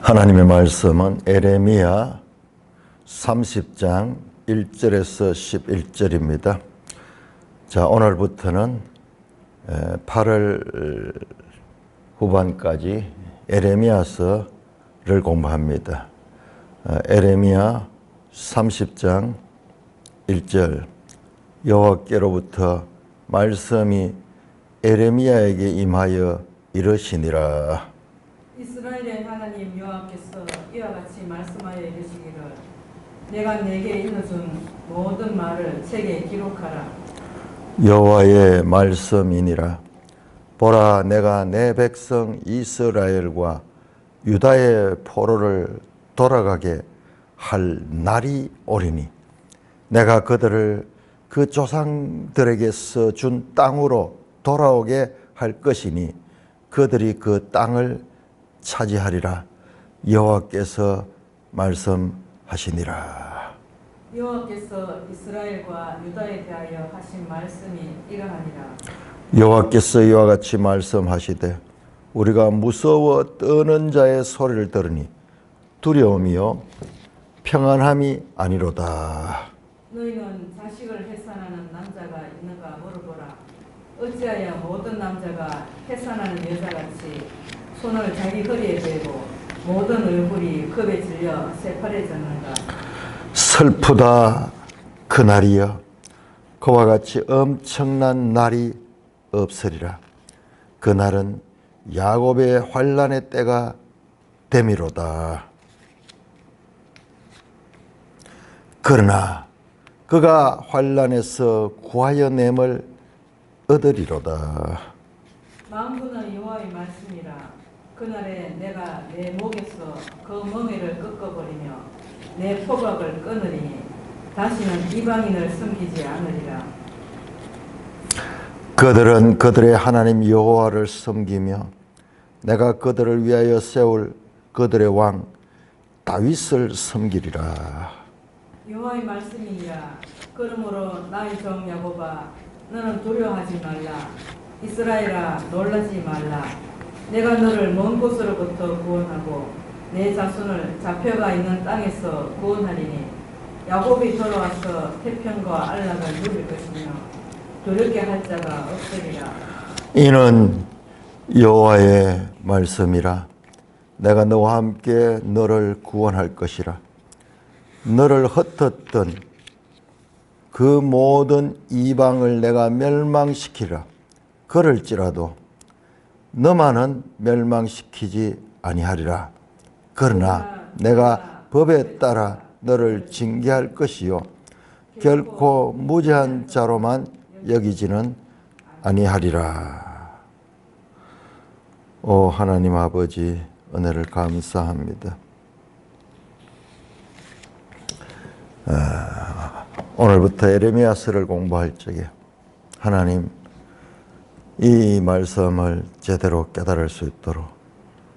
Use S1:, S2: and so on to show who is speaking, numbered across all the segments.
S1: 하나님의 말씀은 에레미야 30장 1절에서 11절입니다. 자, 오늘부터는 8월 후반까지 에레미야서를 공부합니다. 에레미야 30장 1절 여호와께로부터 말씀이 에레미야에게 임하여 이르시니라.
S2: 이스라엘의 하나님 여호와께서 이와 같이 말씀하여 이르시기를 내가 내게 일러준 모든 말을 책에 기록하라.
S1: 여호와의 말씀이니라. 보라, 내가 내 백성 이스라엘과 유다의 포로를 돌아가게 할 날이 오리니 내가 그들을 그 조상들에게서 준 땅으로 돌아오게 할 것이니 그들이 그 땅을 차지하리라. 여호와께서 말씀하시니라.
S2: 여호와께서 이스라엘과 유다에 대하여 하신 말씀이 이러하니라.
S1: 여호와께서 이와 같이 말씀하시되 우리가 무서워 떠는 자의 소리를 들으니 두려움이요 평안함이 아니로다.
S2: 너희는 자식을 해산하는 남자가 있는가 물어보라. 어찌하여 모든 남자가 해산하는 여자같이 손을 자기 허리에 대고 모든 얼굴이 겁에 질려 새파래졌는가.
S1: 슬프다 그날이여. 그와 같이 엄청난 날이 없으리라. 그날은 야곱의 환난의 때가 됨이로다. 그러나 그가 환난에서 구하여 nem을 얻으리로다.
S2: 만군의 여호와의 말씀이라. 그날에 내가 내 목에서 그 멍에를 꺾어버리며 내 포박을 끊으리니 다시는 이방인을 섬기지 않으리라.
S1: 그들은 그들의 하나님 여호와를 섬기며 내가 그들을 위하여 세울 그들의 왕 다윗을 섬기리라.
S2: 여호와의 말씀이니라. 그러므로 나의 종 야곱아 너는 두려워하지 말라. 이스라엘아 놀라지 말라. 내가 너를 먼 곳으로부터 구원하고 내 자손을 잡혀가 있는 땅에서 구원하리니 야곱이 돌아와서 태평과 안락을 누릴 것이며 두렵게 할 자가 없으리라.
S1: 이는 여호와의 말씀이라. 내가 너와 함께 너를 구원할 것이라. 너를 흩었던 그 모든 이방을 내가 멸망시키라. 그럴지라도 너만은 멸망시키지 아니하리라. 그러나 내가 법에 따라 너를 징계할 것이요 결코 무죄한 자로만 여기지는 아니하리라. 오 하나님 아버지, 은혜를 감사합니다. 오늘부터 에레미야서를 공부할 적에 하나님 이 말씀을 제대로 깨달을 수 있도록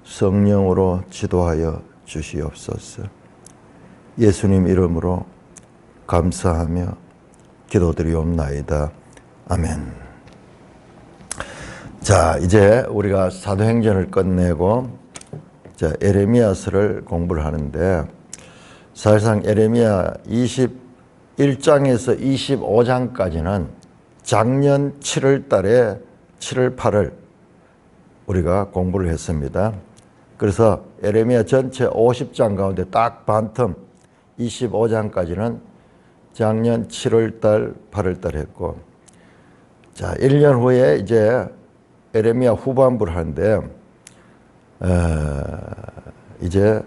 S1: 성령으로 지도하여 주시옵소서. 예수님 이름으로 감사하며 기도드리옵나이다. 아멘. 자, 이제 우리가 사도행전을 끝내고 에레미야서를 공부를 하는데 사실상 에레미야 21장에서 25장까지는 작년 7월 달에 7월 8월 우리가 공부를 했습니다. 그래서 에레미야 전체 50장 가운데 딱 반틈 25장까지는 작년 7월 달 8월 달 했고, 자 1년 후에 이제 에레미야 후반부를 하는데 이제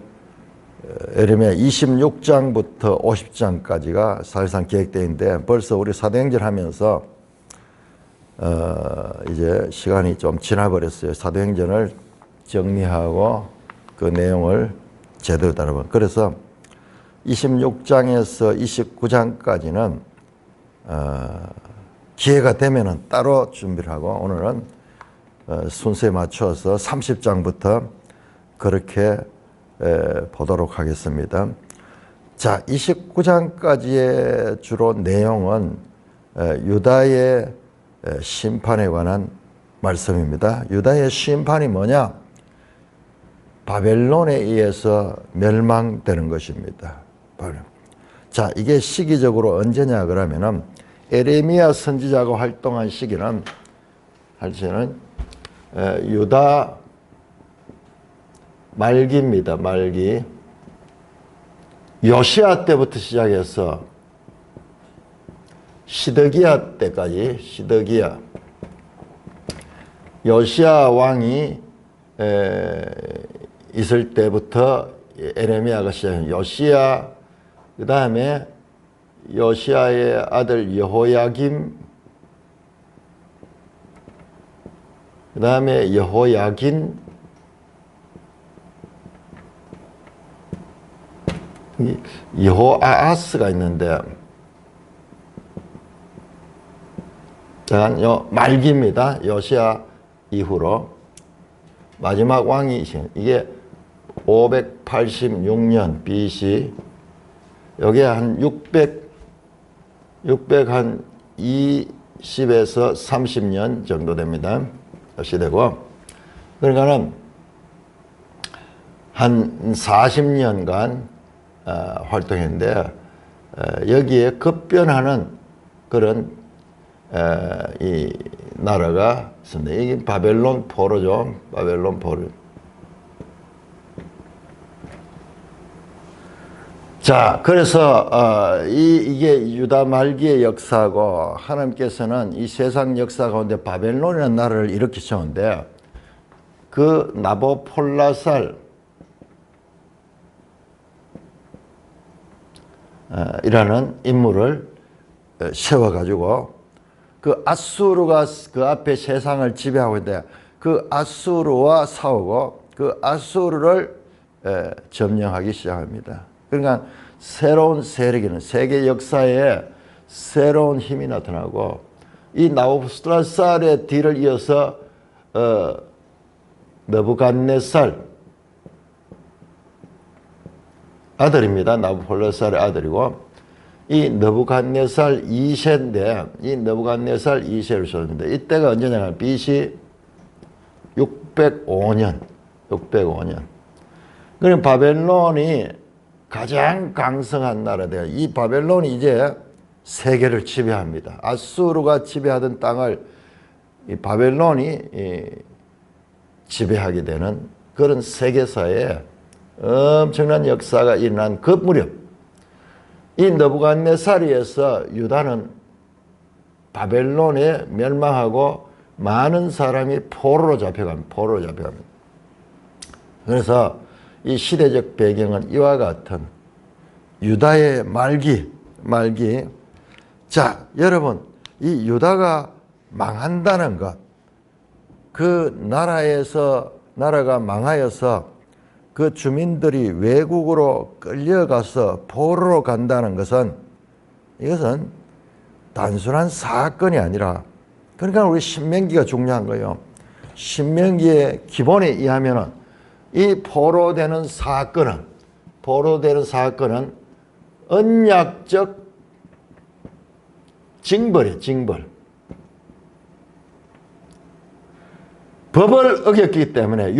S1: 에레미야 26장부터 50장까지가 사실상 계획되어 있는데 벌써 우리 사도행전 하면서 이제 시간이 좀 지나버렸어요. 사도행전을 정리하고 그 내용을 제대로 다뤄본. 그래서 26장에서 29장까지는 기회가 되면은 따로 준비를 하고 오늘은 순서에 맞춰서 30장부터 그렇게 보도록 하겠습니다. 자, 29장까지의 주로 내용은 유다의 심판에 관한 말씀입니다. 유다의 심판이 뭐냐? 바벨론에 의해서 멸망되는 것입니다. 자, 이게 시기적으로 언제냐 그러면은 에레미야 선지자가 활동한 시기는 유다 말기입니다. 말기. 요시야 때부터 시작해서 시드기야 때까지, 시드기야. 요시야 왕이 있을 때부터 에레미야가 시작해요. 요시야, 그 다음에 요시야의 아들 여호야김, 그 다음에 여호야긴, 여호아하스가 있는데, 말기입니다. 요시야 이후로 마지막 왕이 이게 586년 BC, 여기에 한 600한 20에서 30년 정도 됩니다. 시대고, 그러니까는 한 40년간 활동했는데, 여기에 급변하는 그런 이 나라가 있습니다. 이게 바벨론 포로죠. 바벨론 포로. 자, 그래서 이게 유다 말기의 역사고, 하나님께서는 이 세상 역사 가운데 바벨론이라는 나라를 일으키셨는데, 그 나보폴라살 이라는 인물을 세워가지고, 그 아수르가 그 앞에 세상을 지배하고 있는데, 그 아수르와 싸우고 그 아수르를 점령하기 시작합니다. 그러니까 새로운 세력이는 세계 역사에 새로운 힘이 나타나고, 이 나부콜라살의 뒤를 이어서 느부갓네살 아들입니다. 나부콜라살의 아들이고, 이 느부갓네살 2세인데, 이 느부갓네살 2세를 쏘는데, 이때가 언제냐면 BC 605년. 그럼 바벨론이 가장 강성한 나라돼요. 이 바벨론이 이제 세계를 지배합니다. 아수르가 지배하던 땅을 이 바벨론이 지배하게 되는 그런 세계사에 엄청난 역사가 일어난 그 무렵, 이 느부갓네살에서 유다는 바벨론에 멸망하고 많은 사람이 포로로 잡혀갑니다. 그래서 이 시대적 배경은 이와 같은 유다의 말기. 자, 여러분, 이 유다가 망한다는 것, 그 나라가 망하여서 그 주민들이 외국으로 끌려가서 포로로 간다는 것은, 이것은 단순한 사건이 아니라, 그러니까 우리 신명기가 중요한 거예요. 신명기의 기본에 의하면은 이 포로되는 사건은 언약적 징벌이에요. 징벌. 법을 어겼기 때문에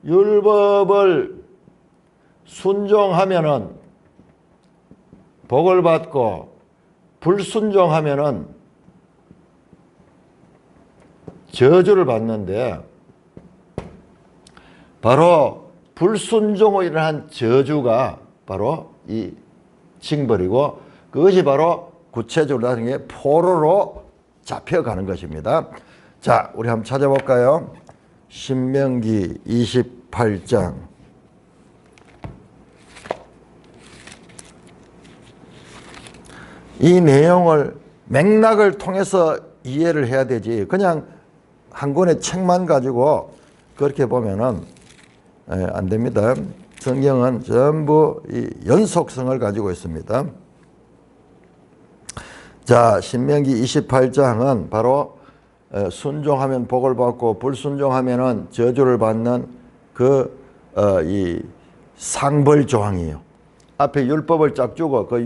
S1: 율법을 순종하면은 복을 받고, 불순종하면은 저주를 받는데, 바로 불순종으로 일어난 저주가 바로 이 징벌이고, 그것이 바로 구체적으로 나중에 포로로 잡혀가는 것입니다. 자, 우리 한번 찾아볼까요? 신명기 28장. 이 내용을 맥락을 통해서 이해를 해야 되지, 그냥 한 권의 책만 가지고 그렇게 보면은 안 됩니다. 성경은 전부 이 연속성을 가지고 있습니다. 자, 신명기 28장은 바로 순종하면 복을 받고 불순종하면은 저주를 받는 이 상벌 조항이에요. 앞에 율법을 쫙 주고, 그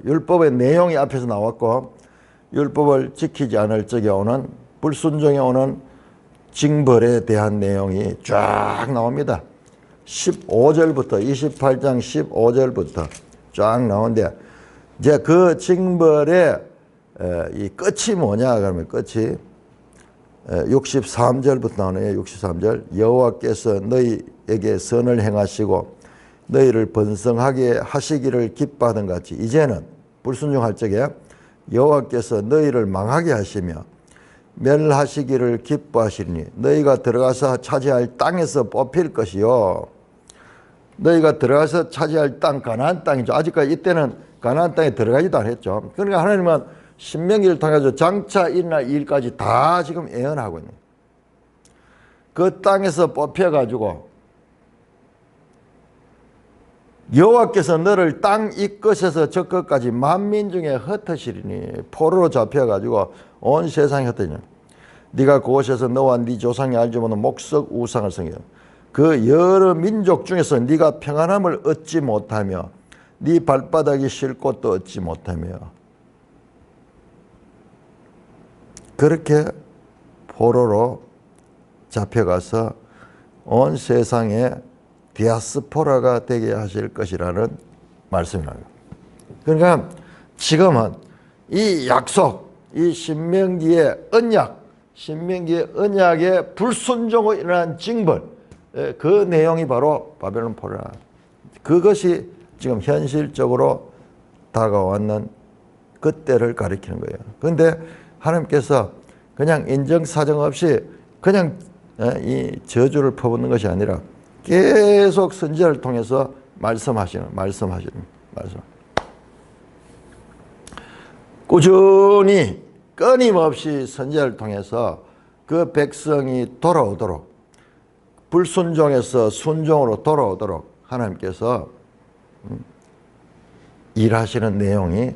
S1: 율법의 내용이 앞에서 나왔고, 율법을 지키지 않을 적에 오는, 불순종에 오는 징벌에 대한 내용이 쫙 나옵니다. 15절부터 28장 15절부터 쫙 나오는데 이제 그 징벌의 이 끝이 뭐냐 그러면 끝이 63절부터 나오네요. 63절 여호와께서 너희에게 선을 행하시고 너희를 번성하게 하시기를 기뻐하던 같이 이제는 불순종할 적에 여호와께서 너희를 망하게 하시며 멸하시기를 기뻐하시니 너희가 들어가서 차지할 땅에서 뽑힐 것이요. 너희가 들어가서 차지할 땅 가나안 땅이죠. 아직까지 이때는 가나안 땅에 들어가지도 않았죠. 그러니까 하나님은 신명기를 통해서 장차 일어날 일까지 다 지금 예언하고 있는 그 땅에서 뽑혀가지고 여호와께서 너를 땅 이 끝에서 저 끝까지 만민 중에 흩으시리니 포로로 잡혀가지고 온 세상에 흩어지니 네가 그곳에서 너와 네 조상이 알지 못한 목석 우상을 섬기고 그 여러 민족 중에서 네가 평안함을 얻지 못하며 네 발바닥이 쉴 곳도 얻지 못하며 그렇게 포로로 잡혀가서 온 세상에 디아스포라가 되게 하실 것이라는 말씀이라는 거예요. 그러니까 지금은 이 약속, 이 신명기의 언약, 신명기의 언약의 불순종으로 일어난 징벌, 그 내용이 바로 바벨론 포로라. 그것이 지금 현실적으로 다가왔는 그때를 가리키는 거예요. 그런데 하나님께서 그냥 인정사정 없이 그냥 이 저주를 퍼붓는 것이 아니라 계속 선지자를 통해서 말씀하시는. 꾸준히 끊임없이 선지자를 통해서 그 백성이 돌아오도록 불순종에서 순종으로 돌아오도록 하나님께서 일하시는 내용이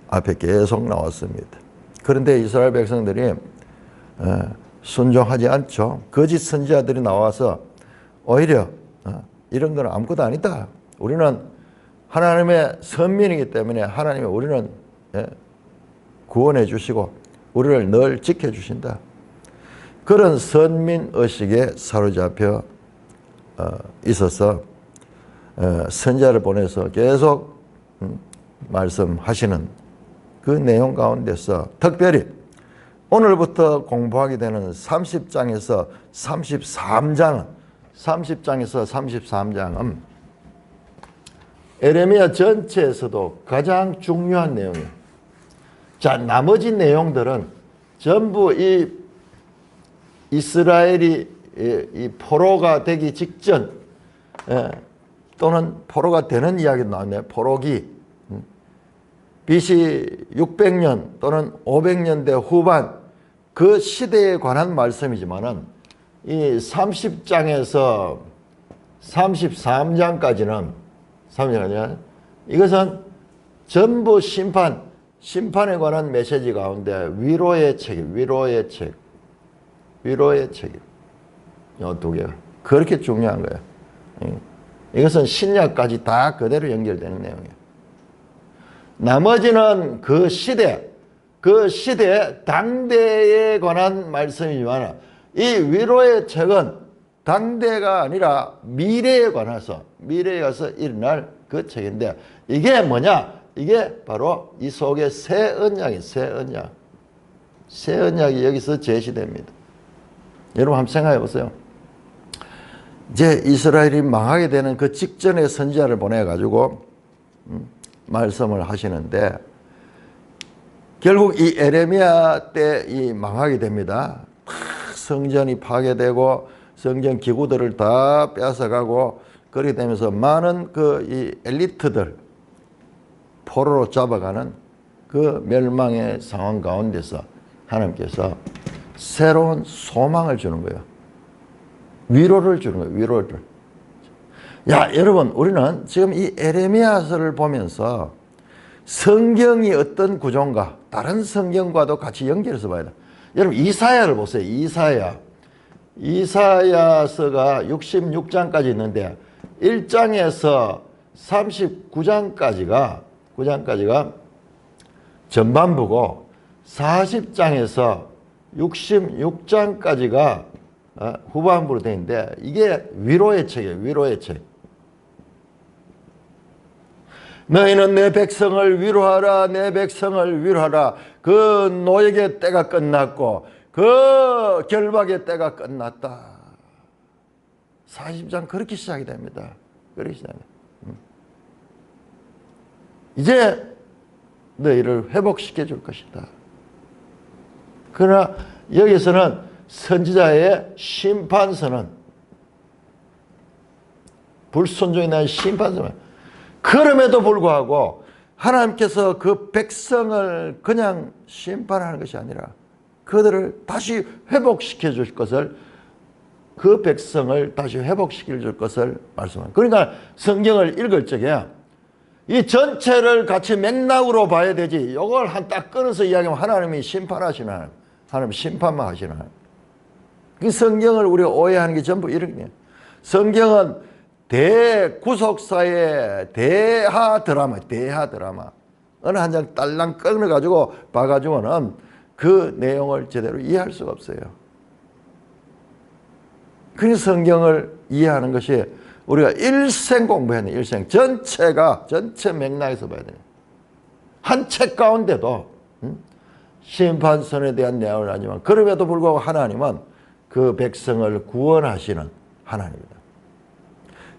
S1: 앞에 계속 나왔습니다. 그런데 이스라엘 백성들이 순종하지 않죠. 거짓 선지자들이 나와서 오히려 이런 건 아무것도 아니다. 우리는 하나님의 선민이기 때문에 하나님이 우리는 구원해 주시고 우리를 늘 지켜주신다. 그런 선민의식에 사로잡혀 있어서 선지자를 보내서 계속 말씀하시는 그 내용 가운데서 특별히 오늘부터 공부하게 되는 30장에서 33장은 에레미야 전체에서도 가장 중요한 내용이에요. 자, 나머지 내용들은 전부 이 이스라엘이 이 포로가 되기 직전 또는 포로가 되는 이야기도 나왔네요. 포로기 BC 600년 또는 500년대 후반 그 시대에 관한 말씀이지만은 이 30장에서 33장까지는 이것은 전부 심판에 관한 메시지 가운데 위로의 책임. 이 두 개가 그렇게 중요한 거예요. 이것은 신약까지 다 그대로 연결되는 내용이에요. 나머지는 그 시대 당대에 관한 말씀이지만 이 위로의 책은 당대가 아니라 미래에 관해서 미래에 가서 일어날 그 책인데 이게 뭐냐? 이게 바로 이 속에 새 언약이에요. 새 언약이 여기서 제시됩니다. 여러분 한번 생각해 보세요. 이제 이스라엘이 망하게 되는 그 직전에 선지자를 보내가지고 말씀을 하시는데 결국 이 에레미야 때 이 망하게 됩니다. 성전이 파괴되고 성전 기구들을 다 뺏어가고 그렇게 되면서 많은 그 이 엘리트들 포로로 잡아가는 그 멸망의 상황 가운데서 하나님께서 새로운 소망을 주는 거예요. 위로를 주는 거예요. 위로를. 야, 여러분, 우리는 지금 이 에레미야서를 보면서 성경이 어떤 구조인가 다른 성경과도 같이 연결해서 봐야 돼. 여러분, 이사야를 보세요. 이사야서가 66장까지 있는데 1장에서 39장까지가 전반부고 40장에서 66장까지가 후반부로 되어 있는데 이게 위로의 책이에요. 위로의 책. 너희는 내 백성을 위로하라. 내 백성을 위로하라. 그 노역의 때가 끝났고 그 결박의 때가 끝났다. 40장 그렇게 시작이 됩니다. 그렇게 시작합니다. 이제 너희를 회복시켜 줄 것이다. 그러나 여기서는 선지자의 심판서는 불순종에 대한 심판서는 그럼에도 불구하고 하나님께서 그 백성을 그냥 심판하는 것이 아니라 그들을 다시 회복시켜 줄 것을 그 백성을 다시 회복시켜 줄 것을 말씀합니다. 그러니까 성경을 읽을 적에 이 전체를 같이 맥락으로 봐야 되지 이걸 딱 끊어서 이야기하면 하나님이 심판하시는 하나님, 하나님 심판만 하시는 하나님. 이 성경을 우리가 오해하는 게 전부 이런 거예요. 성경은 대구속사의 대하 드라마. 어느 한 장 딸랑 끊어가지고 봐가지고는 그 내용을 제대로 이해할 수가 없어요. 그래서 성경을 이해하는 것이 우리가 일생 공부해야 돼요. 일생 전체가 전체 맥락에서 봐야 돼요. 한 책 가운데도 심판선에 대한 내용을 하지만 그럼에도 불구하고 하나님은 그 백성을 구원하시는 하나님입니다.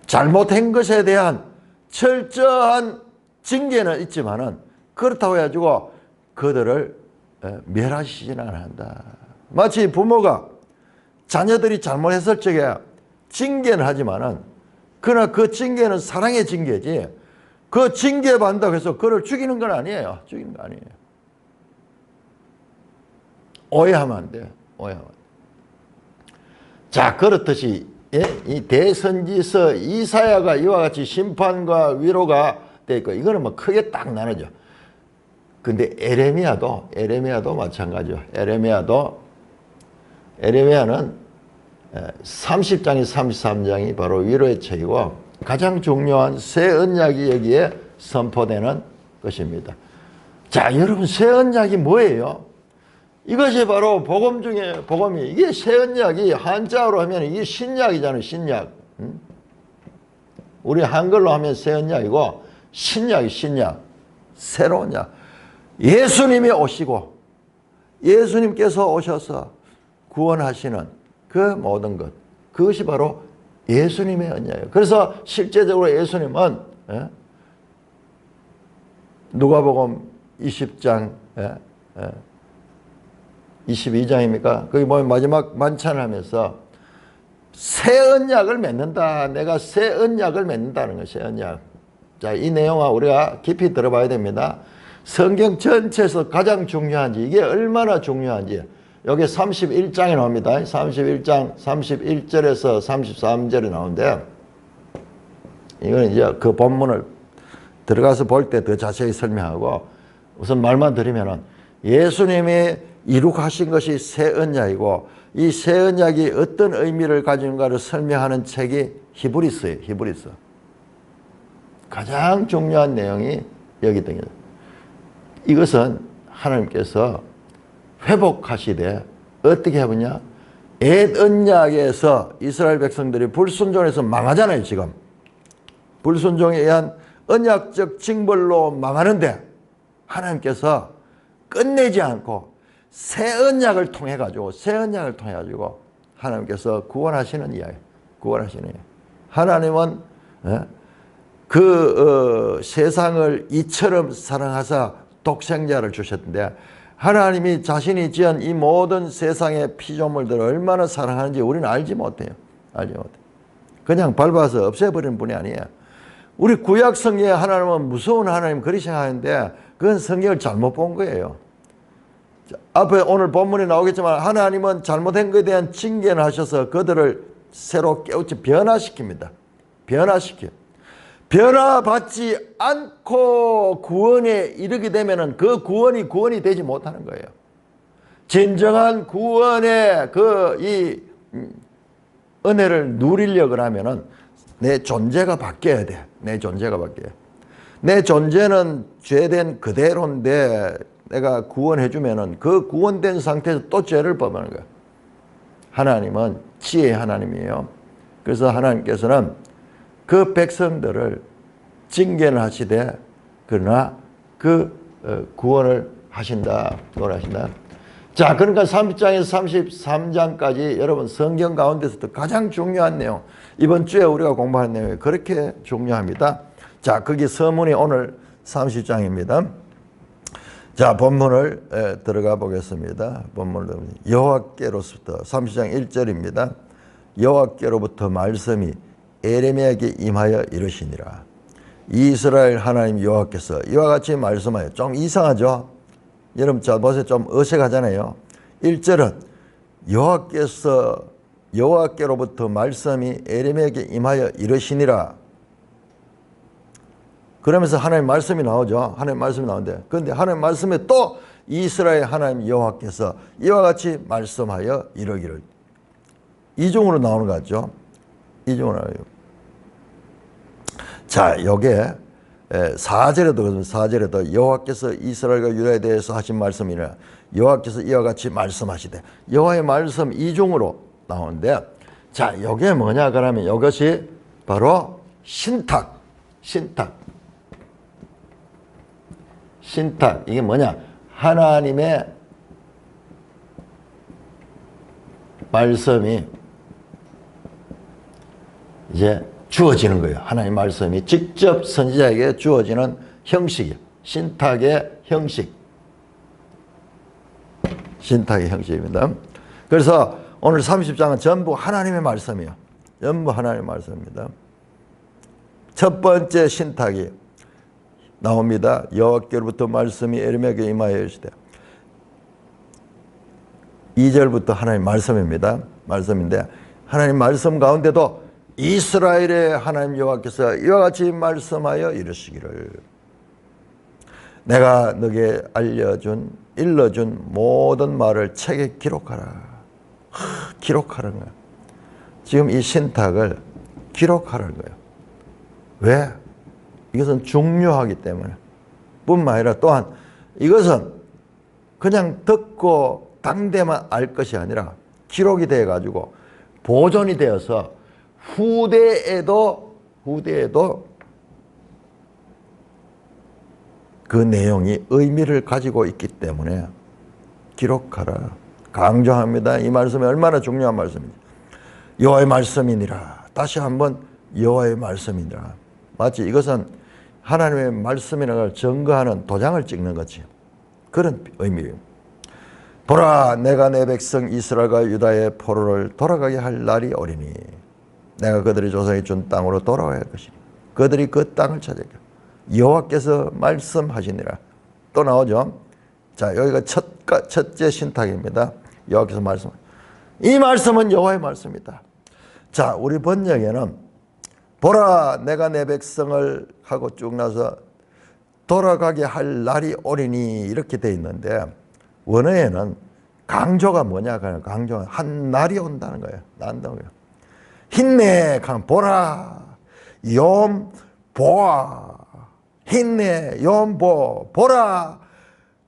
S1: 잘못한 것에 대한 철저한 징계는 있지만은 그렇다고 해가지고 그들을 멸하시지는 않는다. 마치 부모가 자녀들이 잘못했을 적에 징계는 하지만은 그러나 그 징계는 사랑의 징계지 그 징계받는다고 해서 그를 죽이는 건 아니에요. 죽이는 거 아니에요. 오해하면 안 돼요. 오해하면 안 돼요. 자, 그렇듯이 이 대선지서 이사야가 이와 같이 심판과 위로가 되어 있고 이거는 뭐 크게 딱 나누죠. 근데 에레미야도 마찬가지죠. 에레미야는 30장이 33장이 바로 위로의 책이고 가장 중요한 새 언약이 여기에 선포되는 것입니다. 자, 여러분 새 언약이 뭐예요? 이것이 바로 복음 중에 복음이 이게 새 언약이 한자어로 하면 이게 신약이잖아요. 신약. 우리 한글로 하면 새 언약이고 신약. 새로운 약. 예수님이 오시고 예수님께서 오셔서 구원하시는 그 모든 것. 그것이 바로 예수님의 언약이에요. 그래서 실제적으로 예수님은 누가복음 20장 22장입니까? 거기 보면 마지막 만찬을 하면서 새 언약을 맺는다. 내가 새 언약을 맺는다는 거예요. 새 언약. 자, 이 내용은 우리가 깊이 들어봐야 됩니다. 성경 전체에서 가장 중요한지 이게 얼마나 중요한지 여기 31장에 나옵니다. 31장 31절에서 33절에 나오는데 이거는 이제 그 본문을 들어가서 볼 때 더 자세히 설명하고 우선 말만 드리면은 예수님이 이룩하신 것이 새 언약이고 이 새 언약이 어떤 의미를 가지는가를 설명하는 책이 히브리서예요. 히브리서. 가장 중요한 내용이 여기 등이에요. 이것은 하나님께서 회복하시되 어떻게 해보냐? 옛 언약에서 이스라엘 백성들이 불순종해서 망하잖아요. 지금 불순종에 의한 언약적 징벌로 망하는데 하나님께서 끝내지 않고 새 언약을 통해 가지고 하나님께서 구원하시는 이야기. 하나님은 세상을 이처럼 사랑하사 독생자를 주셨는데 하나님이 자신이 지은 이 모든 세상의 피조물들을 얼마나 사랑하는지 우리는 알지 못해요. 그냥 밟아서 없애버리는 분이 아니에요. 우리 구약 성경에 하나님은 무서운 하나님 그리 생각하는데 그건 성경을 잘못 본 거예요. 앞에 오늘 본문에 나오겠지만 하나님은 잘못한 것에 대한 징계를 하셔서 그들을 새로 깨우쳐 변화시킵니다. 변화받지 않고 구원에 이르게 되면은 그 구원이 되지 못하는 거예요. 진정한 구원의 이 은혜를 누리려고 하면은 내 존재가 바뀌어야 돼. 내 존재는 죄된 그대로인데 내가 구원해 주면은 그 구원된 상태에서 또 죄를 범하는 거야. 하나님은 지혜의 하나님이에요. 그래서 하나님께서는 그 백성들을 징계를 하시되 그러나 그 구원을 하신다. 구원을 하신다. 자, 그러니까 30장에서 33장까지 여러분 성경 가운데서도 가장 중요한 내용, 이번 주에 우리가 공부한 내용이 그렇게 중요합니다. 자, 거기 서문이 오늘 30장입니다. 자, 본문을 들어가 보겠습니다. 본문을 여호와께로부터 30장 1절입니다. 여호와께로부터 말씀이 에레미야에게 임하여 이르시니라. 이스라엘 하나님 여호와께서 이와 같이 말씀하여, 좀 이상하죠? 여러분 자 보세요. 좀 어색하잖아요. 1절은 여호와께로부터 말씀이 에레미야에게 임하여 이르시니라. 그러면서 하나님 말씀이 나오죠. 하나님 말씀이 나오는데, 그런데 하나님 말씀에 또 이스라엘 하나님 여호와께서 이와 같이 말씀하여 이르기를, 이중으로 나오는 것 같죠. 이중으로 나와요. 자, 요게 4절에도 여호와께서 이스라엘과 유다에 대해서 하신 말씀이라, 여호와께서 이와 같이 말씀하시되, 여호와의 말씀 이중으로 나오는데, 자, 요게 뭐냐 그러면 이것이 바로 신탁. 이게 뭐냐? 하나님의 말씀이 이제 주어지는 거예요. 하나님 말씀이 직접 선지자에게 주어지는 형식이에요. 신탁의 형식. 신탁의 형식입니다. 그래서 오늘 30장은 전부 하나님의 말씀이에요. 전부 하나님의 말씀입니다. 첫 번째 신탁이 나옵니다. 여호와께로부터 말씀이 에레미야에게 임하여 이르시되, 2절부터 하나님 말씀입니다. 말씀인데, 하나님 말씀 가운데도 이스라엘의 하나님 여호와께서 이와 같이 말씀하여 이르시기를, 내가 너에게 일러준 모든 말을 책에 기록하라. 기록하라는 거야. 지금 이 신탁을 기록하라는 거예요. 왜? 이것은 중요하기 때문에. 뿐만 아니라 또한 이것은 그냥 듣고 당대만 알 것이 아니라 기록이 되어 가지고 보존이 되어서 후대에도 그 내용이 의미를 가지고 있기 때문에 기록하라. 강조합니다. 이 말씀이 얼마나 중요한 말씀인지. 여호와의 말씀이니라. 다시 한번 여호와의 말씀이니라. 마치 이것은 하나님의 말씀이라는 걸 증거하는 도장을 찍는 거지. 그런 의미예요. 보라, 내가 내 백성 이스라엘과 유다의 포로를 돌아가게 할 날이 오리니 내가 그들의 조상이 준 땅으로 돌아와야 할 것이니 그들이 그 땅을 찾아가. 여호와께서 말씀하시니라. 또 나오죠. 자, 여기가 첫째 신탁입니다. 여호와께서 말씀. 이 말씀은 여호와의 말씀이다. 자, 우리 번역에는 보라, 내가 내 백성을 하고 쭉 나서 돌아가게 할 날이 오리니 이렇게 돼 있는데, 원어에는 강조가 뭐냐? 강조가 한 날이 온다는 거예요. 난다는 거예요. 힘내, 보라, 욤 보아, 힘내, 욤 보라.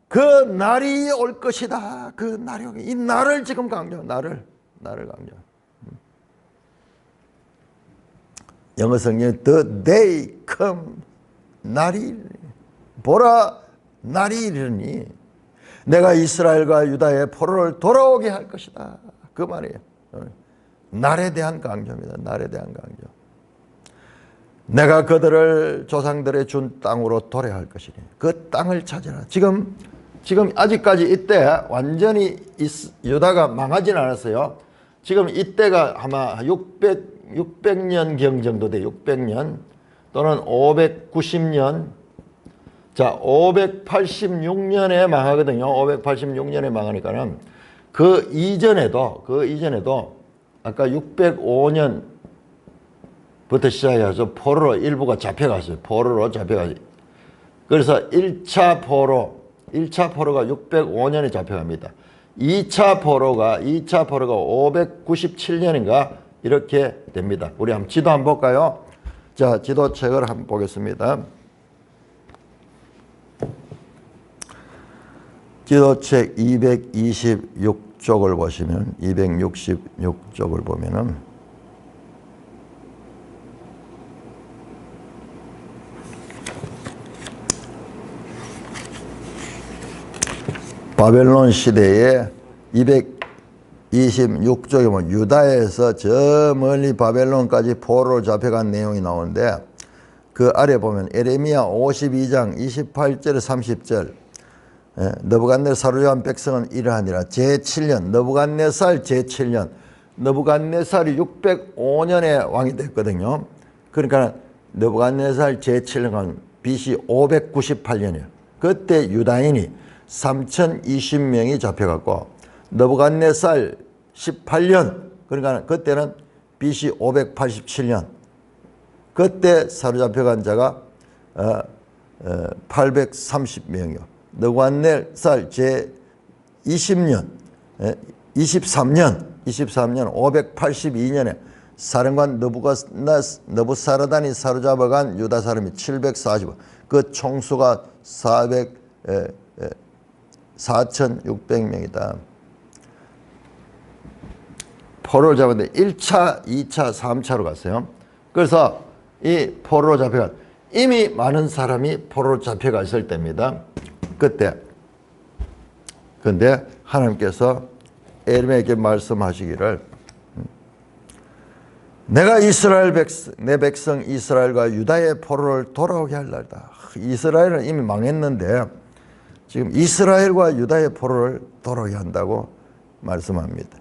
S1: 그 날이 올 것이다. 그 날이 오기. 이 날을 지금 강조, 날을 강조. 영어 성경에 the day come, 날이 보라, 날이 이르니 내가 이스라엘과 유다의 포로를 돌아오게 할 것이다. 그 말이에요. 날에 대한 강조입니다. 날에 대한 강조. 내가 그들을 조상들의 준 땅으로 돌아할 것이니 그 땅을 찾으라. 지금 아직까지 이때 완전히 유다가 망하진 않았어요. 지금 이때가 아마 600년경 정도 돼. 600년 또는 590년. 자, 586년에 망하거든요. 586년에 망하니까는 그 이전에도 아까 605년부터 시작해서 포로로 일부가 잡혀갔어요. 포로로 잡혀가지. 그래서 1차 포로가 605년에 잡혀갑니다. 2차 포로가 597년인가 이렇게 됩니다. 우리 한번 지도 한번 볼까요? 자, 지도책을 한번 보겠습니다. 지도책 226쪽을 보시면 266쪽을 보면은 바벨론 시대에 226쪽에 보면 유다에서 저 멀리 바벨론까지 포로로 잡혀간 내용이 나오는데 그 아래 보면 에레미야 52장 28절에 30절 느부갓네살 사로잡은 백성은 이러하니라. 제7년 느부갓네살 제7년 느부갓네살이 605년에 왕이 됐거든요. 그러니까 느부갓네살 제7년은 BC 598년이에요. 그때 유다인이 3020명이 잡혀갔고 느부갓네살 18년 그러니까 그때는 BC 587년 그때 사로잡혀간 자가 830명이요. 느부갓네살 제20년 23년 582년에 사령관 느부사라단이 사로잡아간 유다 사람이 740원 그 총수가 4,600명이다. 포로를 잡았는데 1차, 2차, 3차로 갔어요. 그래서 이 포로로 잡혀간 이미 많은 사람이 포로로 잡혀가 있을 때입니다. 그때 근데 하나님께서 에레미야에게 말씀하시기를 내가 내 백성 이스라엘과 유다의 포로를 돌아오게 할 날이다. 이스라엘은 이미 망했는데 지금 이스라엘과 유다의 포로를 돌아오게 한다고 말씀합니다.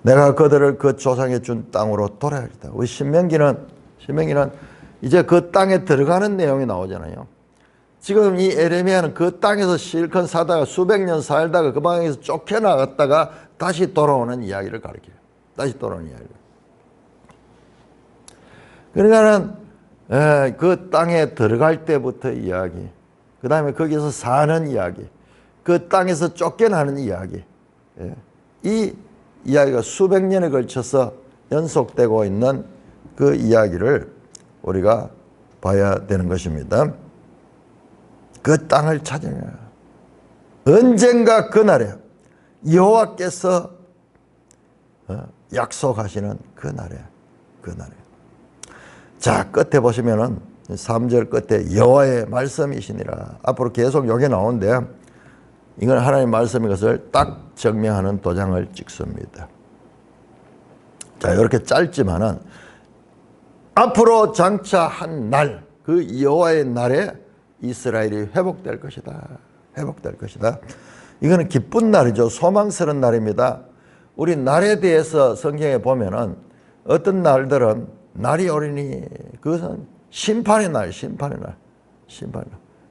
S1: 내가 그들을 그 조상에 준 땅으로 돌아야겠다. 우리 신명기는 이제 그 땅에 들어가는 내용이 나오잖아요. 지금 이 에레미야는 그 땅에서 실컷 사다가 수백 년 살다가 그 방에서 쫓겨나갔다가 다시 돌아오는 이야기를 가르쳐요. 다시 돌아오는 이야기를. 그러니까는 그 땅에 들어갈 때부터 이야기, 그 다음에 거기서 사는 이야기, 그 땅에서 쫓겨나는 이야기, 이 이야기가 수백 년에 걸쳐서 연속되고 있는 그 이야기를 우리가 봐야 되는 것입니다. 그 땅을 찾으냐. 언젠가 그날에 여호와께서 약속하시는 그날에. 자, 끝에 보시면은 3절 끝에 여호와의 말씀이시니라. 앞으로 계속 여기 나오는데 이건 하나님의 말씀인 것을 딱 증명하는 도장을 찍습니다. 자, 이렇게 짧지만은 앞으로 장차 한 날, 그 여호와의 날에 이스라엘이 회복될 것이다. 회복될 것이다. 이거는 기쁜 날이죠. 소망스러운 날입니다. 우리 날에 대해서 성경에 보면은 어떤 날들은 날이 오리니 그것은 심판의 날, 심판의 날.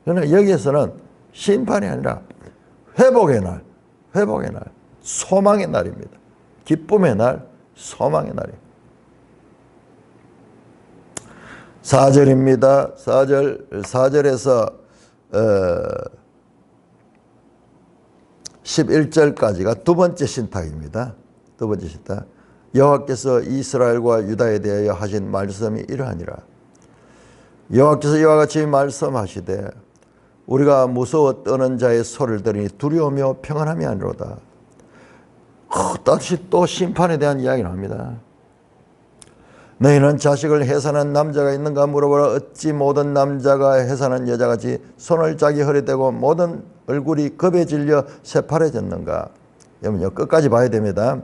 S1: 그러나 여기에서는 심판이 아니라 회복의 날, 소망의 날입니다. 기쁨의 날, 소망의 날입니다. 4절입니다. 4절에서 11절까지가 두 번째 신탁입니다. 두 번째 신탁. 여호와께서 이스라엘과 유다에 대하여 하신 말씀이 이러하니라. 여호와께서 이와 같이 말씀하시되 우리가 무서워 떠는 자의 소리를 들으니 두려우며 평안함이 아니로다. 다시 또 심판에 대한 이야기를 합니다. 너희는 자식을 해산한 남자가 있는가 물어보라. 어찌 모든 남자가 해산한 여자같이 손을 자기 허리에 대고 모든 얼굴이 겁에 질려 새파래졌는가. 여러분 끝까지 봐야 됩니다.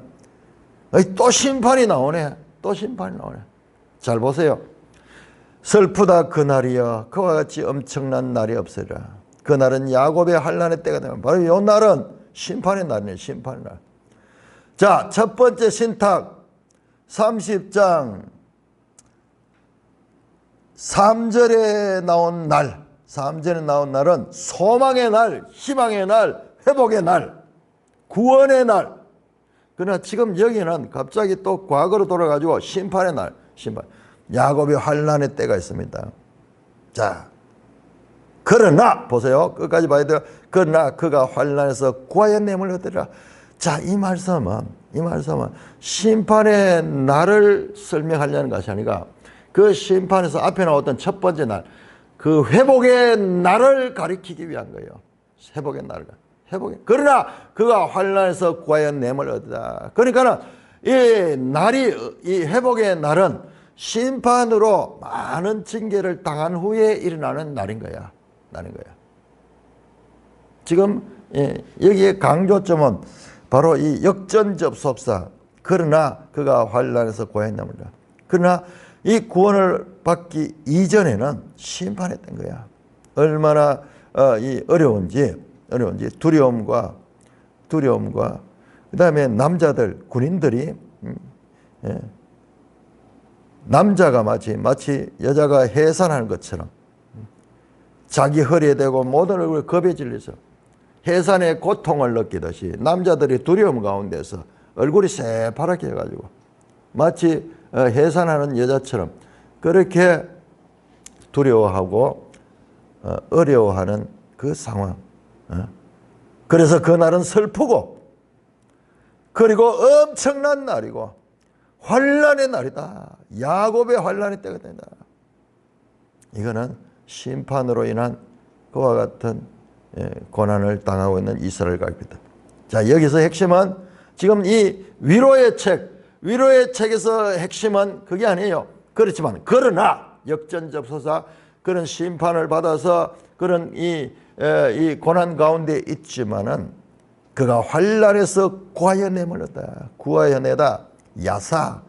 S1: 또 심판이 나오네. 잘 보세요. 슬프다 그날이여 그와 같이 엄청난 날이 없으리라. 그날은 야곱의 환난의 때가 되면 바로 이 날은 심판의 날이네. 심판의 날. 자, 첫 번째 신탁 30장 3절에 나온 날, 3절에 나온 날은 소망의 날, 희망의 날, 회복의 날, 구원의 날. 그러나 지금 여기는 갑자기 또 과거로 돌아가지고 심판의 날, 야곱의 환난의 때가 있습니다. 자, 그러나 보세요. 끝까지 봐야 돼요. 그러나 그가 환난에서 구하였음을 얻으리라. 자, 이 말씀은 심판의 날을 설명하려는 것이 아니라 그 심판에서 앞에 나왔던 첫 번째 날, 그 회복의 날을 가리키기 위한 거예요. 회복의 날이다. 회복의. 그러나 그가 환난에서 구하여 냄을 얻으다. 그러니까는 이 날이, 이 회복의 날은 심판으로 많은 징계를 당한 후에 일어나는 날인 거야. 날인 거야. 지금 여기에 강조점은 바로 이 역전접속사. 그러나 그가 환난에서 구하여 냄을 얻으다. 그러나 이 구원을 받기 이전에는 심판했던 거야. 얼마나 이 어려운지 두려움과 그다음에 남자들 군인들이 남자가 마치 여자가 해산하는 것처럼 자기 허리에 대고 모든 얼굴에 겁에 질려서 해산의 고통을 느끼듯이 남자들이 두려움 가운데서 얼굴이 새파랗게 해가지고 마치 해산하는 여자처럼 그렇게 두려워하고 어려워하는 그 상황. 그래서 그날은 슬프고 그리고 엄청난 날이고 환난의 날이다. 야곱의 환난의 때가 된다. 이거는 심판으로 인한 그와 같은 고난을 당하고 있는 이스라엘 가입니다. 자, 여기서 핵심은 지금 이 위로의 책에서 핵심은 그게 아니에요. 그렇지만 그러나 역전접소사 그런 심판을 받아서 그런 이 고난 가운데 있지만은 그가 환난에서 구하여 내몰 얻다. 구하여 내다. 야사,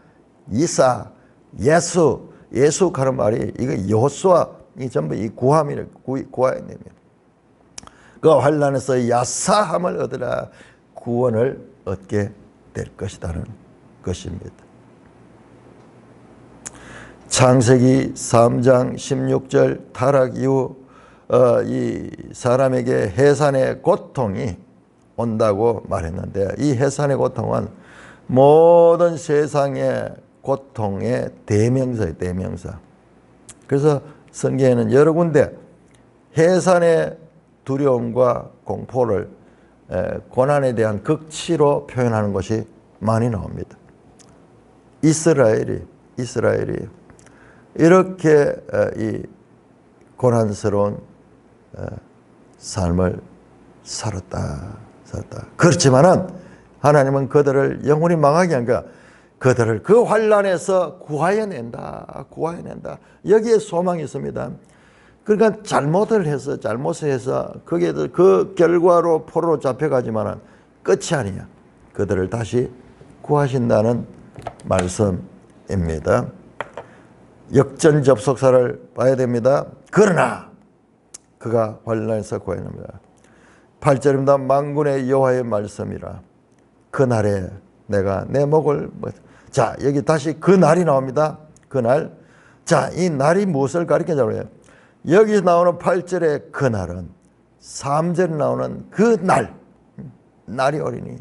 S1: 이사, 예수 하는 말이 이거 여호수아 이 전부 이 구함이래. 구하여 내면 그 환난에서 야사함을 얻으라. 구원을 얻게 될 것이라는 것입니다. 창세기 3장 16절 타락 이후 이 사람에게 해산의 고통이 온다고 말했는데 이 해산의 고통은 모든 세상의 고통의 대명사예요. 대명사. 그래서 성경에는 여러 군데 해산의 두려움과 공포를 고난에 대한 극치로 표현하는 것이 많이 나옵니다. 이스라엘이 이렇게 이 고난스러운 삶을 살았다. 그렇지만은 하나님은 그들을 영원히 망하게 한 거야. 그들을 그 환난에서 구하여 낸다. 여기에 소망이 있습니다. 그러니까 잘못을 해서 거기에 그 결과로 포로로 잡혀가지만은 끝이 아니야. 그들을 다시 구하신다는 말씀입니다. 역전접속사를 봐야 됩니다. 그러나 그가 환난에서 구하여 냅니다. 8절입니다. 만군의 여호와의 말씀이라. 그날에 내가 내 목을 자, 여기 다시 그 날이 나옵니다. 그날. 자, 이 날이 무엇을 가리키냐고 해요. 여기 나오는 8절의 그 날은 3절에 나오는 그 날. 날이 오리니.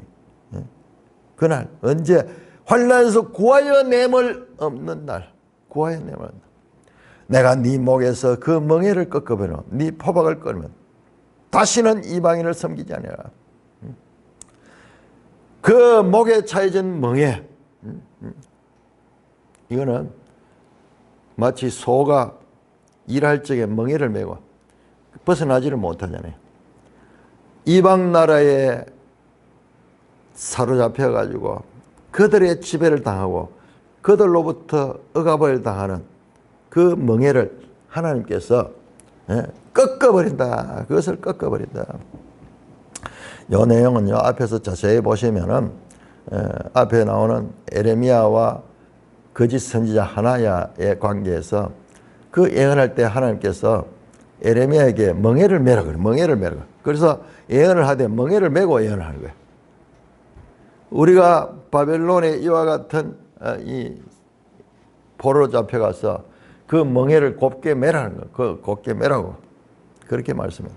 S1: 그날. 언제? 환난에서 구하여 내물 없는 날. 구하여 내물 없는 날. 내가 네 목에서 그 멍에를 꺾어버려. 네 포박을 끊으면 다시는 이방인을 섬기지 아니하라. 그 목에 차여진 멍에 이거는 마치 소가 일할 적에 멍에를 메고 벗어나지를 못하잖아요. 이방 나라에 사로잡혀 가지고 그들의 지배를 당하고 그들로부터 억압을 당하는 그 멍에를 하나님께서 꺾어버린다. 그것을 꺾어버린다. 이 내용은요, 앞에서 자세히 보시면은 앞에 나오는 에레미야와 거짓 선지자 하나야의 관계에서 그 예언할 때 하나님께서 에레미야에게 멍에를 메라 그래. 멍에를 메라. 그래서 예언을 하되 멍에를 메고 예언을 하는 거예요. 우리가 바벨론에 이와 같은 이 포로로 잡혀가서 그 멍에를 곱게 메라는 거예요. 그 곱게 메라고 그렇게 말씀해요.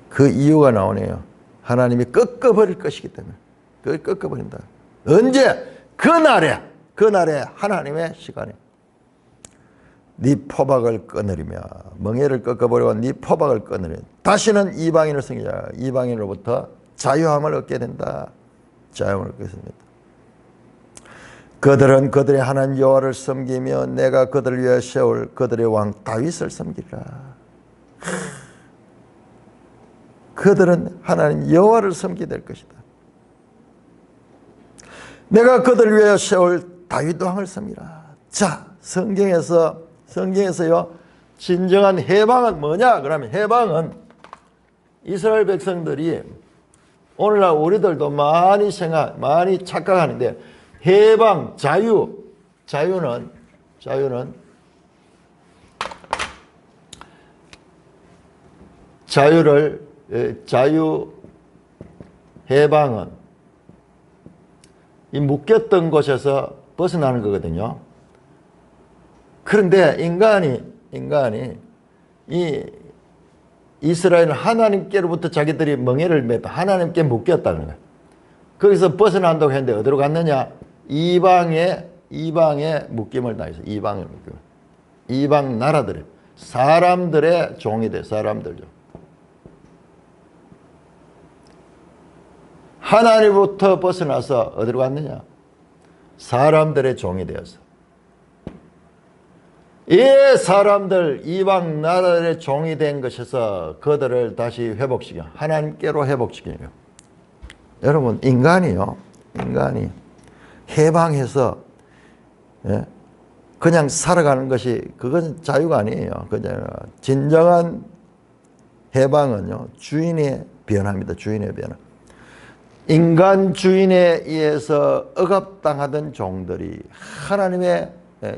S1: 그 이유가 나오네요. 하나님이 꺾어버릴 것이기 때문에. 그걸 꺾어버린다. 언제? 그날에 하나님의 시간에 네 포박을 끊으리며 멍에를 꺾어버리고 네 포박을 끊으리며 다시는 이방인을 섬기자. 이방인으로부터 자유함을 얻게 된다. 자유함을 얻겠습니다. 그들은 그들의 하나님 여호와를 섬기며 내가 그들을 위하여 세울 그들의 왕 다윗을 섬기리라. 그들은 하나님 여호와를 섬기게 될 것이다. 내가 그들을 위하여 세울 다윗 왕을 섬기라. 자, 성경에서요 진정한 해방은 뭐냐? 그러면 해방은 이스라엘 백성들이 오늘날 우리들도 많이 착각하는데 해방, 자유는 해방은 이 묶였던 곳에서 벗어나는 거거든요. 그런데 인간이 이 이스라엘 하나님께로부터 자기들이 멍에를 맺고 하나님께 묶였다는 거예요. 거기서 벗어난다고 했는데 어디로 갔느냐? 이방의 묶임을 당해서 이방의 묶임. 이방 나라들의 사람들의 종이 돼. 사람들죠. 하나님부터 벗어나서 어디로 갔느냐? 사람들의 종이 되어서. 이 사람들 이방 나라들의 종이 된 것에서 그들을 다시 회복시켜 하나님께로 회복시키는 거예요. 여러분 인간이 해방해서 그냥 살아가는 것이 그건 자유가 아니에요. 그냥 진정한 해방은요 주인의 변화입니다. 주인의 변화. 인간 주인에 의해서 억압당하던 종들이 하나님의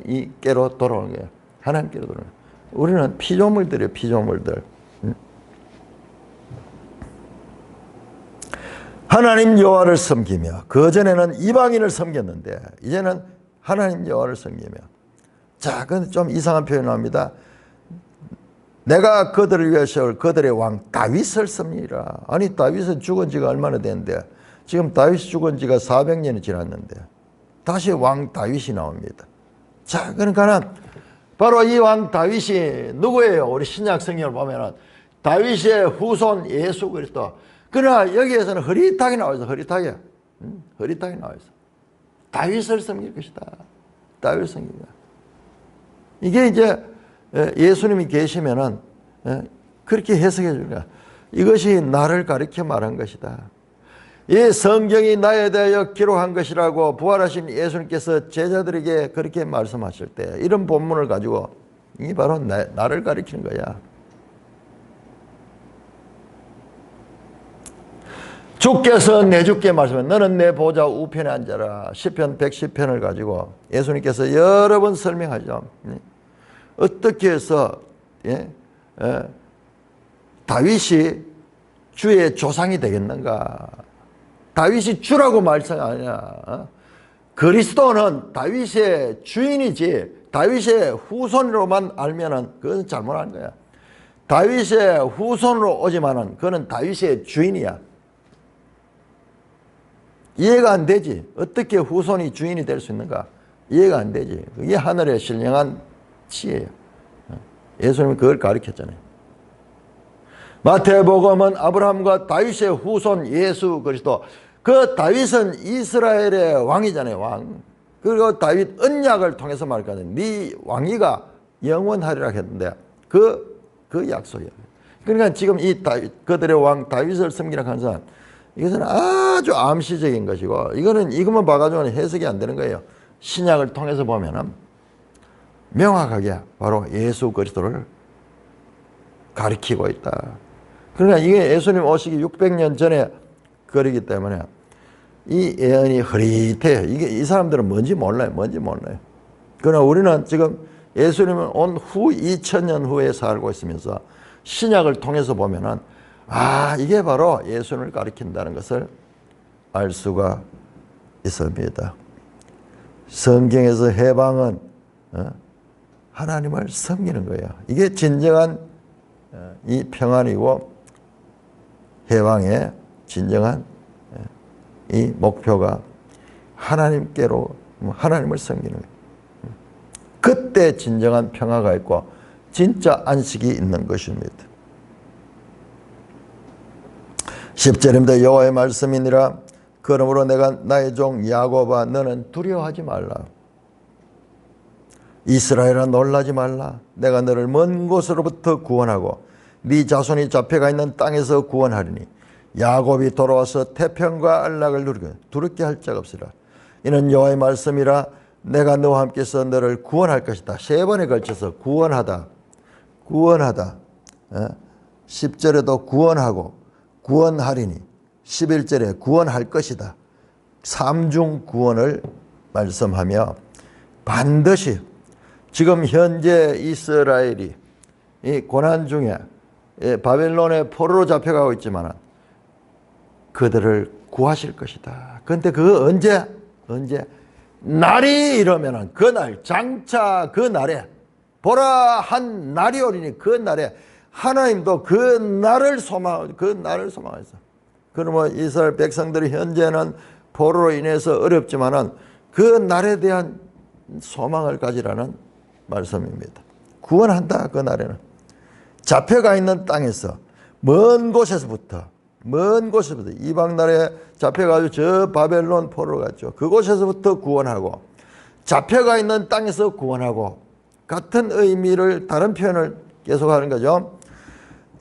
S1: 이께로 돌아오는 거예요. 하나님께로 돌아오는 거예요. 우리는 피조물들이에요. 피조물들. 하나님 여호와를 섬기며 그전에는 이방인을 섬겼는데 이제는 하나님 여호와를 섬기며. 자, 근데 좀 이상한 표현을 합니다. 내가 그들을 위해 세울 그들의 왕 다윗을 섬기라. 아니 다윗은 죽은 지가 얼마나 됐는데 지금 다윗이 죽은 지가 400년이 지났는데 다시 왕 다윗이 나옵니다. 자, 그러니까는 바로 이 왕 다윗이 누구예요? 우리 신약 성경을 보면은 다윗의 후손 예수 그리스도. 그러나 여기에서는 흐릿하게 나와 있어. 흐릿하게 나와 있어. 다윗을 섬길 것이다. 다윗을 섬깁니다. 이게 이제 예수님이 계시면은 그렇게 해석해 주는 거야. 이것이 나를 가리켜 말한 것이다. 이 성경이 나에 대하여 기록한 것이라고 부활하신 예수님께서 제자들에게 그렇게 말씀하실 때 이런 본문을 가지고 이게 바로 나를 가리키는 거야. 주께서 내주께 말씀해 너는 내 보좌 우편에 앉아라. 시편 110편을 가지고 예수님께서 여러 번 설명하죠. 어떻게 해서 다윗이 주의 조상이 되겠는가? 다윗이 주라고 말씀하냐? 그리스도는 다윗의 주인이지 다윗의 후손으로만 알면은 그건 잘못한 거야. 다윗의 후손으로 오지만은 그는 다윗의 주인이야. 이해가 안 되지. 어떻게 후손이 주인이 될 수 있는가? 이해가 안 되지. 그게 하늘의 신령한 지혜예요. 예수님이 그걸 가르쳤잖아요. 마태복음은 아브라함과 다윗의 후손 예수 그리스도. 그 다윗은 이스라엘의 왕이잖아요. 왕. 그리고 다윗 언약을 통해서 말하거든요. 네 왕위가 영원하리라 했는데 그 약속이에요. 그러니까 지금 그들의 왕 다윗을 섬기라 하는 사람 이것은 아주 암시적인 것이고 이것만 봐가지고는 해석이 안 되는 거예요. 신약을 통해서 보면은 명확하게 바로 예수 그리스도를 가리키고 있다. 그러니까 이게 예수님 오시기 600년 전에 그러기 때문에 이 예언이 흐릿해요. 이 사람들은 뭔지 몰라요. 그러나 우리는 지금 예수님은 온 후 2000년 후에 살고 있으면서 신약을 통해서 보면은 이게 바로 예수님을 가리킨다는 것을 알 수가 있습니다. 성경에서 해방은 하나님을 섬기는 거예요. 이게 진정한 이 평안이고 해방의 진정한 이 목표가 하나님께로 하나님을 섬기는 거예요. 그때 진정한 평화가 있고 진짜 안식이 있는 것입니다. 10절입니다. 여호와의 말씀이니라. 그러므로 내가 나의 종 야곱아 너는 두려워하지 말라. 이스라엘아 놀라지 말라. 내가 너를 먼 곳으로부터 구원하고 네 자손이 잡혀가 있는 땅에서 구원하리니 야곱이 돌아와서 태평과 안락을 누리고 두렵게 할 자가 없으리라. 이는 여호와의 말씀이라. 내가 너와 함께서 너를 구원할 것이다. 3번에 걸쳐서 구원하다, 구원하다. 10절에도 구원하고 구원하리니 11절에 구원할 것이다. 3중 구원을 말씀하며 반드시 지금 현재 이스라엘이 이 고난 중에 바벨론의 포로로 잡혀가고 있지만 그들을 구하실 것이다. 그런데 그 언제? 날이 이르면은 그날, 장차 그 날에, 보라 한 날이 오리니 그 날에 하나님도 그 날을 소망했어. 그러면 이스라엘 백성들이 현재는 포로로 인해서 어렵지만은 그 날에 대한 소망을 가지라는 말씀입니다. 구원한다. 그 날에는 잡혀가 있는 땅에서 먼 곳에서부터 이방 나라에 잡혀가지고 저 바벨론 포로로 갔죠. 그곳에서부터 구원하고 잡혀가 있는 땅에서 구원하고 같은 의미를 다른 표현을 계속하는 거죠.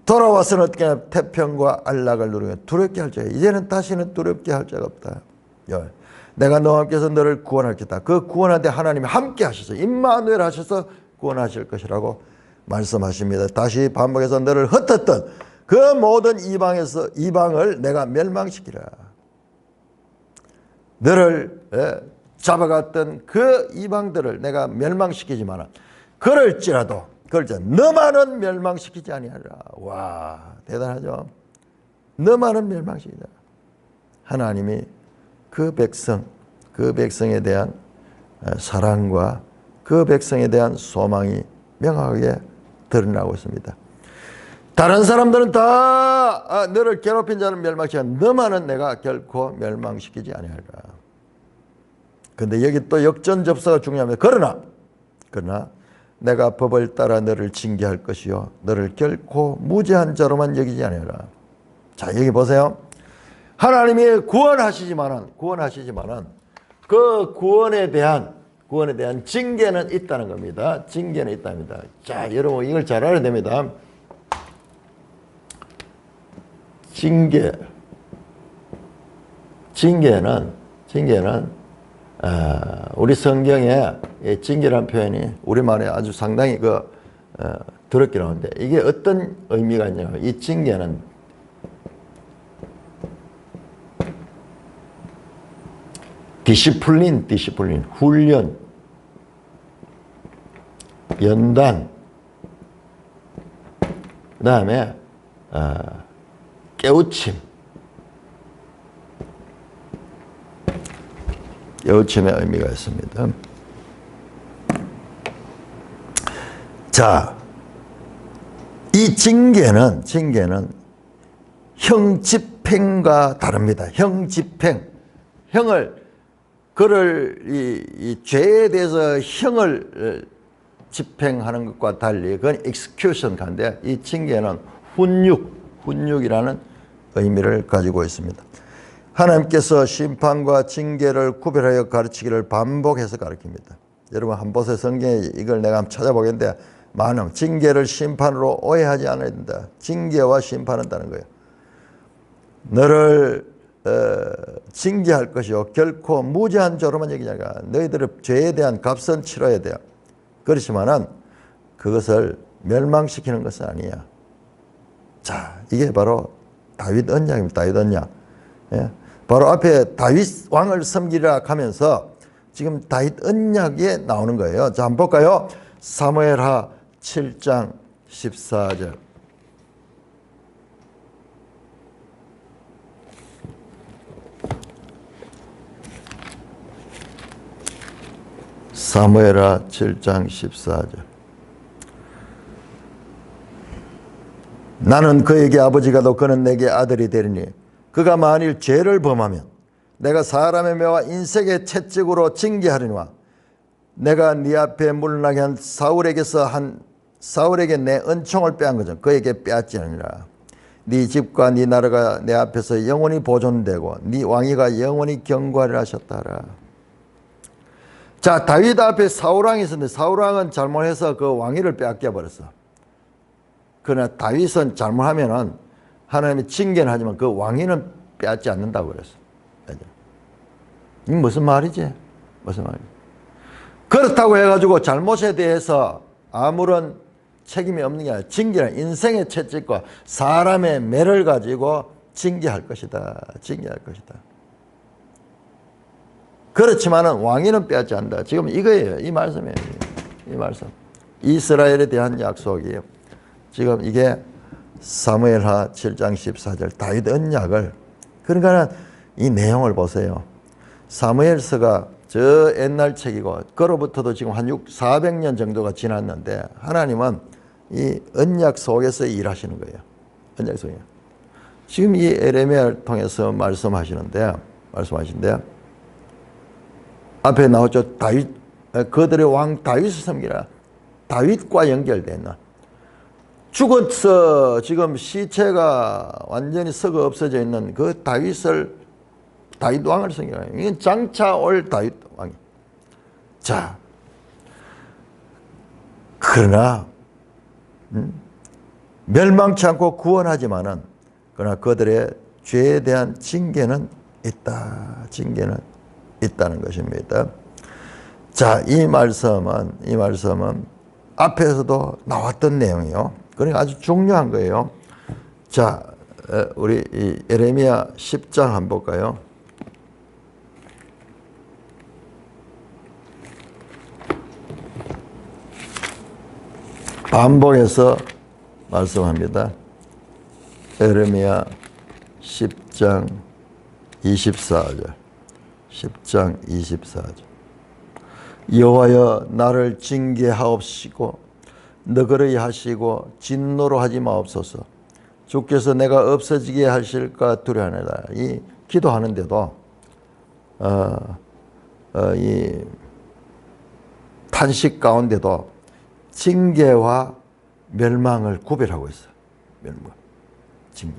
S1: 돌아와서는 어떻게 하냐? 태평과 안락을 누리며 두렵게 할 자가 이제는 다시는 두렵게 할 자가 없다. 내가 너와 함께서 너를 구원하겠다. 그 구원한데 하나님이 함께 하셔서 임마누엘 하셔서 구원하실 것이라고 말씀하십니다. 다시 반복해서 너를 흩었던 그 모든 이방을 내가 멸망시키라. 너를 잡아갔던 그 이방들을 내가 멸망시키지만 그럴지라도 너만은 멸망시키지 아니하리라. 와, 대단하죠. 너만은 멸망시키자. 하나님이 그 백성에 대한 사랑과 그 백성에 대한 소망이 명확하게 드러나고 있습니다. 다른 사람들은 다 너를 괴롭힌 자는 멸망시키라. 너만은 내가 결코 멸망시키지 아니하리라. 그런데 여기 또 역전접사가 중요합니다. 그러나 내가 법을 따라 너를 징계할 것이요 너를 결코 무죄한 자로만 여기지 아니하리라. 자, 여기 보세요. 하나님이 구원하시지만은 그 구원에 대한 징계는 있다는 겁니다. 징계는 있답니다. 자, 여러분 이걸 잘 알아야 됩니다. 징계는 우리 성경에 징계라는 표현이 우리말에 아주 상당히 더럽게 나오는데 이게 어떤 의미가 있냐면 이 징계는 디시플린, 훈련, 연단, 그 다음에 깨우침의 의미가 있습니다. 자, 이 징계는 형 집행과 다릅니다. 형 집행, 이 죄에 대해서 형을 집행하는 것과 달리 그건 execution 간데 이 징계는 훈육이라는 의미를 가지고 있습니다. 하나님께서 심판과 징계를 구별하여 가르치기를 반복해서 가르칩니다. 여러분 한번 보세요. 성경에 이걸 내가 한번 찾아보겠는데 많은 징계를 심판으로 오해하지 않아야 된다. 징계와 심판은 다른 거예요. 너를 징계할 것이요 결코 무죄한 자로만 여기지 않으라. 너희들의 죄에 대한 값은 치러야 돼요. 그렇지만은 그것을 멸망시키는 것은 아니야. 자, 이게 바로 다윗 언약입니다. 다윗 언약. 예? 바로 앞에 다윗 왕을 섬기라 하면서 지금 다윗 언약에 나오는 거예요. 자, 한번 볼까요? 사무엘하 7장 14절. 사무엘하 7장 14절. 나는 그에게 아버지가 도 그는 내게 아들이 되리니 그가 만일 죄를 범하면 내가 사람의 매와 인색의 채찍으로 징계하리니와 내가 네 앞에 물러나게 한 사울에게 내 은총을 빼앗은 것은 그에게 빼앗지 않으리라. 네 집과 네 나라가 내 앞에서 영원히 보존되고 네 왕위가 영원히 경고하리라 하셨다 하라. 자, 다윗 앞에 사울왕이 있었는데 사울왕은 잘못해서 그 왕위를 빼앗겨 버렸어. 그러나 다윗은 잘못하면은 하나님이 징계는 하지만 그 왕위는 빼앗지 않는다고 그랬어. 이게 무슨 말이지? 무슨 말이지? 그렇다고 해가지고 잘못에 대해서 아무런 책임이 없는 게 아니라 징계는 인생의 채찍과 사람의 매를 가지고 징계할 것이다. 징계할 것이다. 그렇지만은 왕위는 빼앗지 않는다. 지금 이거예요. 이 말씀이에요. 이 말씀. 이스라엘에 대한 약속이에요. 지금 이게 사무엘하 7장 14절 다윗 언약을, 그러니까 이 내용을 보세요. 사무엘서가 저 옛날 책이고 그로부터도 지금 한 400년 정도가 지났는데 하나님은 이 언약 속에서 일하시는 거예요. 언약 속에. 지금 이 에레미야를 통해서 말씀하시는데 앞에 나왔죠. 다윗, 그들의 왕 다윗을 섬기라. 다윗과 연결되는, 죽어서 지금 시체가 완전히 썩어 없어져 있는 그 다윗 왕을 섬기라. 이건 장차 올 다윗 왕이. 자, 그러나 멸망치 않고 구원하지만은, 그러나 그들의 죄에 대한 징계는 있다. 징계는 있다는 것입니다. 자, 이 말씀은 앞에서도 나왔던 내용이요. 그러니까 아주 중요한 거예요. 자, 우리 이 예레미야 10장 한번 볼까요? 반복해서 말씀합니다. 예레미야 10장 24절. 10장 24절. 여호와여 나를 징계하옵시고 너그러이 하시고 진노로 하지 마옵소서. 주께서 내가 없어지게 하실까 두려워하노라. 이 기도하는데도 이 탄식 가운데도 징계와 멸망을 구별하고 있어요. 멸망, 징계.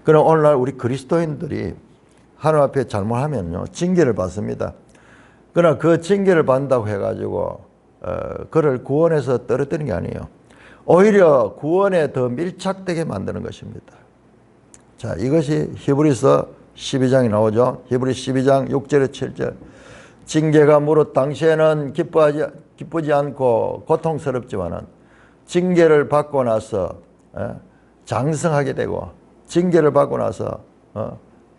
S1: 그럼 오늘날 우리 그리스도인들이 하나님 앞에 잘못하면요 징계를 받습니다. 그러나 그 징계를 받는다고 해가지고 그를 구원해서 떨어뜨리는 게 아니에요. 오히려 구원에 더 밀착되게 만드는 것입니다. 자, 이것이 히브리서 12장이 나오죠. 히브리 12장 6절에 7절. 징계가 무릇 당시에는 기쁘지 않고 고통스럽지만은 징계를 받고 나서 장성하게 되고, 징계를 받고 나서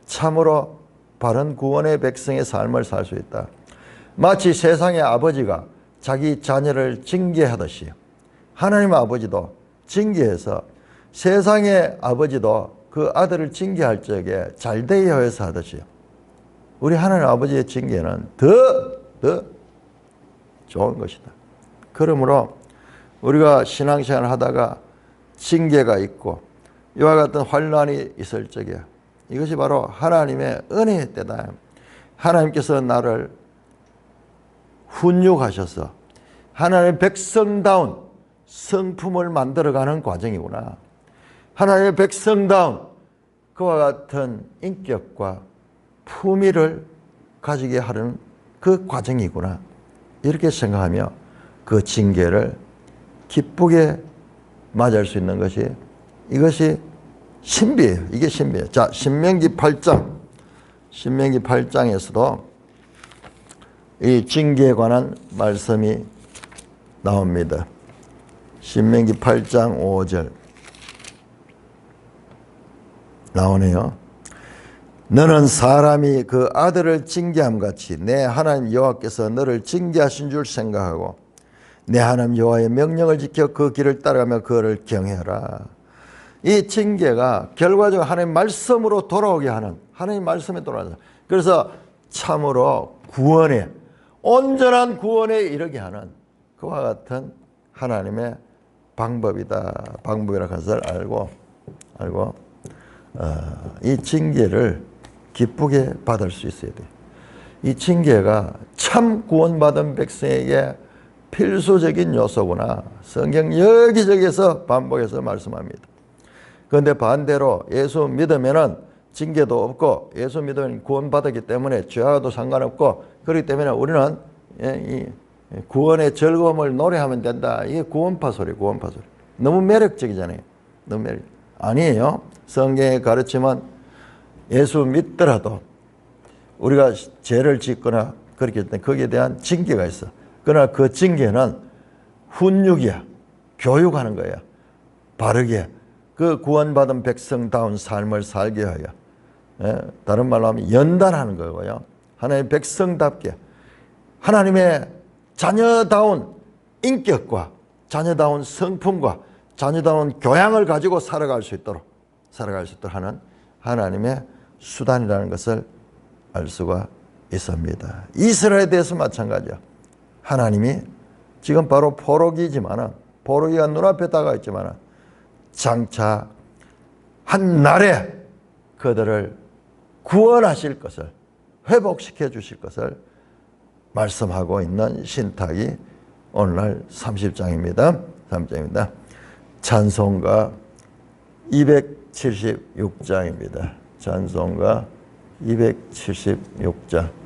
S1: 참으로 바른 구원의 백성의 삶을 살 수 있다. 마치 세상의 아버지가 자기 자녀를 징계하듯이 하나님 아버지도 징계해서 세상의 아버지도 그 아들을 징계할 적에 잘되어 해서 하듯이 우리 하나님 아버지의 징계는 더 좋은 것이다. 그러므로 우리가 신앙생활을 하다가 징계가 있고 이와 같은 환난이 있을 적에 이것이 바로 하나님의 은혜의 때다. 하나님께서 나를 훈육하셔서 하나님의 백성다운 성품을 만들어가는 과정이구나. 하나님의 백성다운 그와 같은 인격과 품위를 가지게 하는 그 과정이구나. 이렇게 생각하며 그 징계를 기쁘게 맞이할 수 있는 것이, 이것이 신비예요. 이게 신비예요. 자, 신명기 8장에서도 이 징계에 관한 말씀이 나옵니다. 신명기 8장 5절 나오네요. 너는 사람이 그 아들을 징계함 같이 내 하나님 여호와께서 너를 징계하신 줄 생각하고 내 하나님 여호와의 명령을 지켜 그 길을 따라가며 그를 경외하라. 이 징계가 결과적으로 하나님 말씀으로 돌아오게 하는, 하나님 말씀에 돌아가서, 그래서 참으로 구원에, 온전한 구원에 이르게 하는 그와 같은 하나님의 방법이라는 것을 알고 이 징계를 기쁘게 받을 수 있어야 돼요. 이 징계가 참 구원받은 백성에게 필수적인 요소구나. 성경 여기저기서 반복해서 말씀합니다. 그런데 반대로 예수 믿으면은 징계도 없고 예수 믿으면 구원받았기 때문에 죄와도 상관없고 그렇기 때문에 우리는 이 구원의 즐거움을 노래하면 된다. 이게 구원파 소리. 너무 매력적이잖아요. 너무 매력. 아니에요. 성경의 가르침은 예수 믿더라도 우리가 죄를 짓거나 그렇게 할 때 거기에 대한 징계가 있어. 그러나 그 징계는 훈육이야. 교육하는 거야. 바르게 그 구원받은 백성다운 삶을 살게 하여, 다른 말로 하면 연단하는 거고요. 하나님의 백성답게 하나님의 자녀다운 인격과 자녀다운 성품과 자녀다운 교양을 가지고 살아갈 수 있도록 하는 하나님의 수단이라는 것을 알 수가 있습니다. 이스라엘에 대해서 마찬가지야. 하나님이 지금 바로 포로기가 눈앞에 다가와 있지만 장차 한 날에 그들을 구원하실 것을, 회복시켜 주실 것을 말씀하고 있는 신탁이 오늘날 30장입니다. 30장입니다. 찬송가 276장입니다. 찬송가 276장.